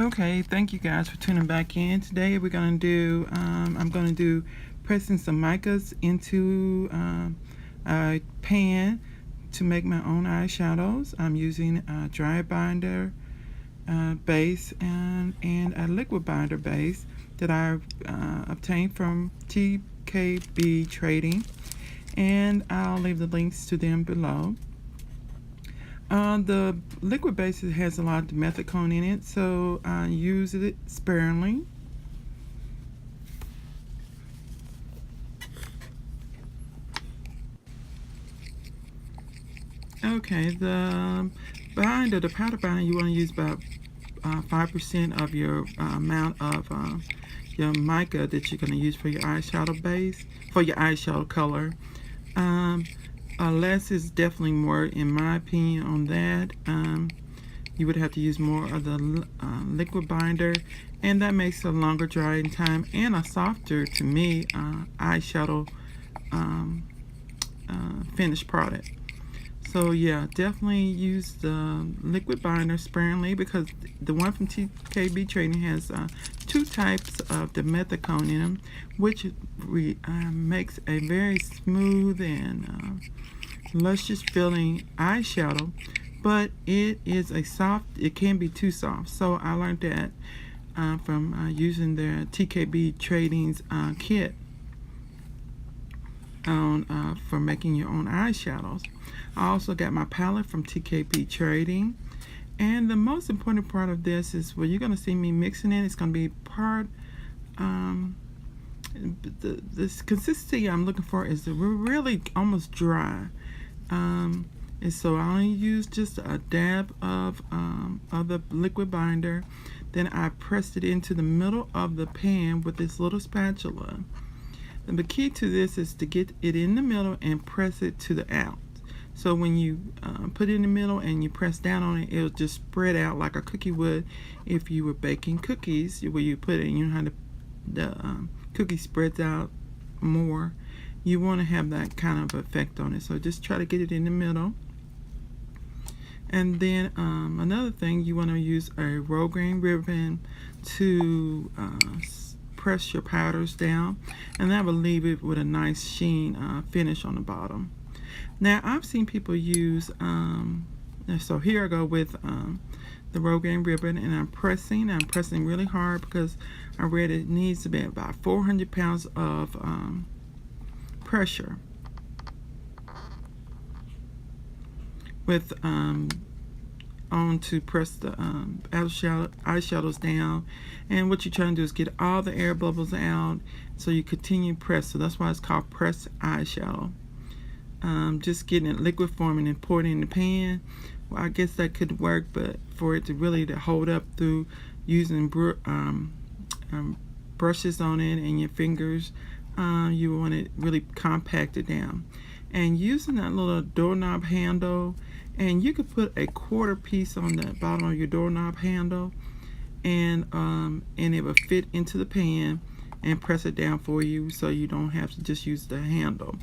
Okay, thank you guys for tuning back in. Today we're going to do, I'm going to do pressing some micas into a pan to make my own eyeshadows. I'm using a dry binder base and a liquid binder base that I obtained from TKB Trading, and I'll leave the links to them below. The liquid base has a lot of dimethicone in it, so I use it sparingly. Okay, the powder binder, you want to use about 5% of your amount of your mica that you're going to use for your eyeshadow base, for your eyeshadow color. Less is definitely more, in my opinion, on that. You would have to use more of the liquid binder, and that makes a longer drying time and a softer, to me, eyeshadow finished product. So yeah, definitely use the liquid binder sparingly, because the one from TKB Trading has two types of dimethicone in them, which makes a very smooth and luscious feeling eyeshadow, but it is a soft, it can be too soft. So I learned that from using their TKB Trading's kit on for making your own eyeshadows. I also got my palette from TKB Trading, and the most important part of this is where you're going to see me mixing it. It's going to be part this consistency I'm looking for is really almost dry, and so I only use just a dab of the liquid binder. Then I pressed it into the middle of the pan with this little spatula. And the key to this is to get it in the middle and press it to the out. So when you put it in the middle and you press down on it, it'll just spread out like a cookie would if you were baking cookies, where you put it and you know how the cookie spreads out more. You want to have that kind of effect on it. So just try to get it in the middle. And then another thing, you want to use a roll grain ribbon to press your powders down, and that will leave it with a nice sheen finish on the bottom. Now I've seen people use so here I go with the roll grain ribbon, and I'm pressing really hard, because I read it needs to be about 400 pounds of pressure with on to press the eyeshadows down. And what you're trying to do is get all the air bubbles out, so you continue press. So that's why it's called press eyeshadow. Just getting it liquid form and then pour it in the pan. Well, I guess that could work, but for it to really hold up through using brushes on it and your fingers, you want it really compacted down. And using that little doorknob handle, and you could put a quarter piece on the bottom of your doorknob handle, and it will fit into the pan and press it down for you, so you don't have to just use the handle.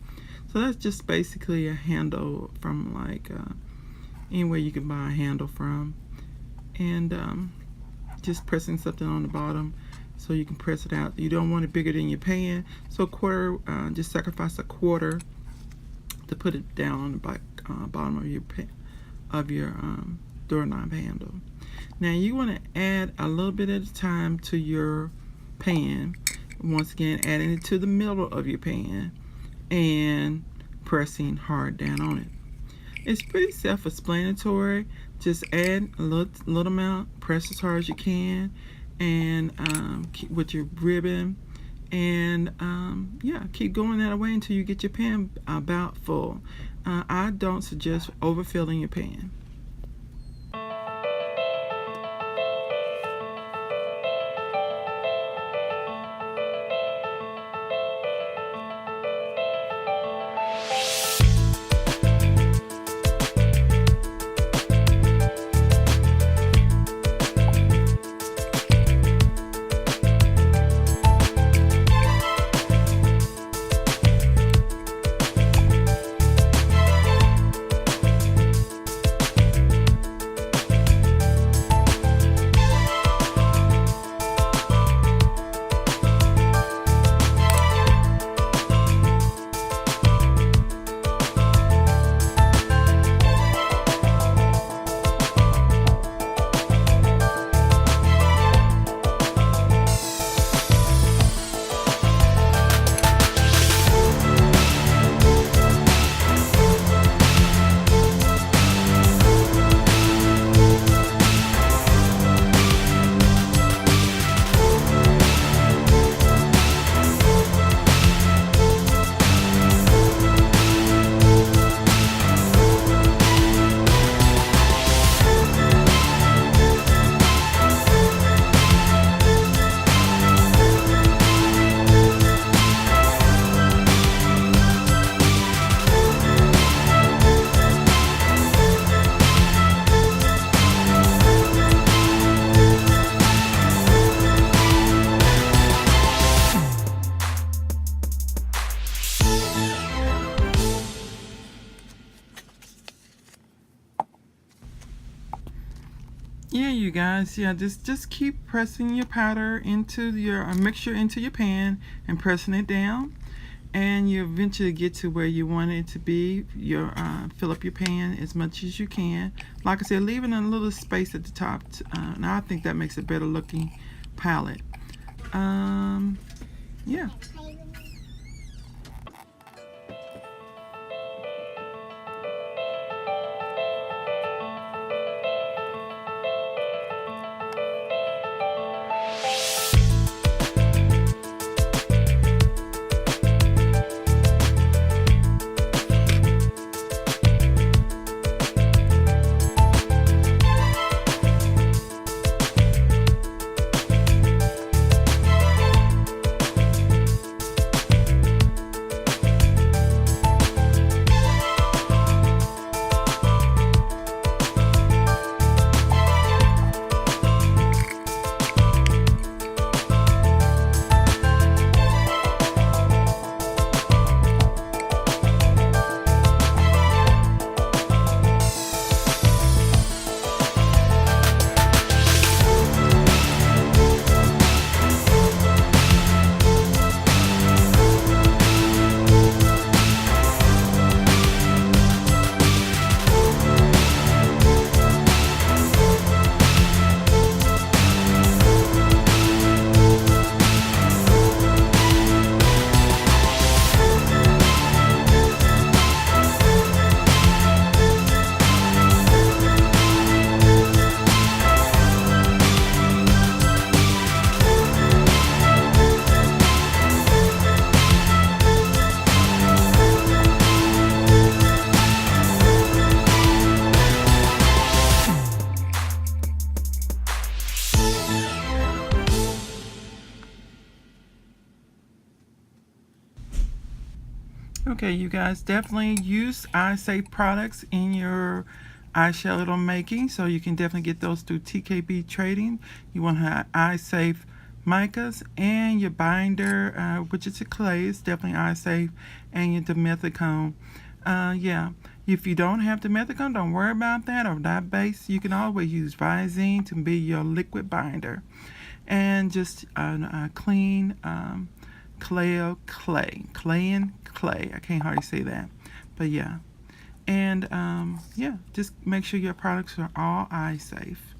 So that's just basically a handle from like anywhere you can buy a handle from, and just pressing something on the bottom so you can press it out. You don't want it bigger than your pan, so quarter, just sacrifice a quarter to put it down on the bottom of your doorknob handle. Now you want to add a little bit at a time to your pan. Once again, adding it to the middle of your pan and pressing hard down on it. It's pretty self-explanatory. Just add a little amount, press as hard as you can, and with your ribbon, and yeah, keep going that way until you get your pan about full. I don't suggest overfilling your pan. guys, yeah, just keep pressing your powder into your mixture into your pan and pressing it down, and you eventually get to where you want it to be. You fill up your pan as much as you can. Like I said, leaving a little space at the top. Now I think that makes a better looking palette. Yeah. Okay, you guys, definitely use eye-safe products in your eyeshadow making, so you can definitely get those through TKB Trading. You want to have eye-safe micas, and your binder, which is a clay, is definitely eye-safe, and your dimethicone. Yeah, if you don't have dimethicone, don't worry about that, or that base. You can always use Visine to be your liquid binder, and just a clean clay and clay. I can't hardly say that, but yeah. And yeah, just make sure your products are all eye safe.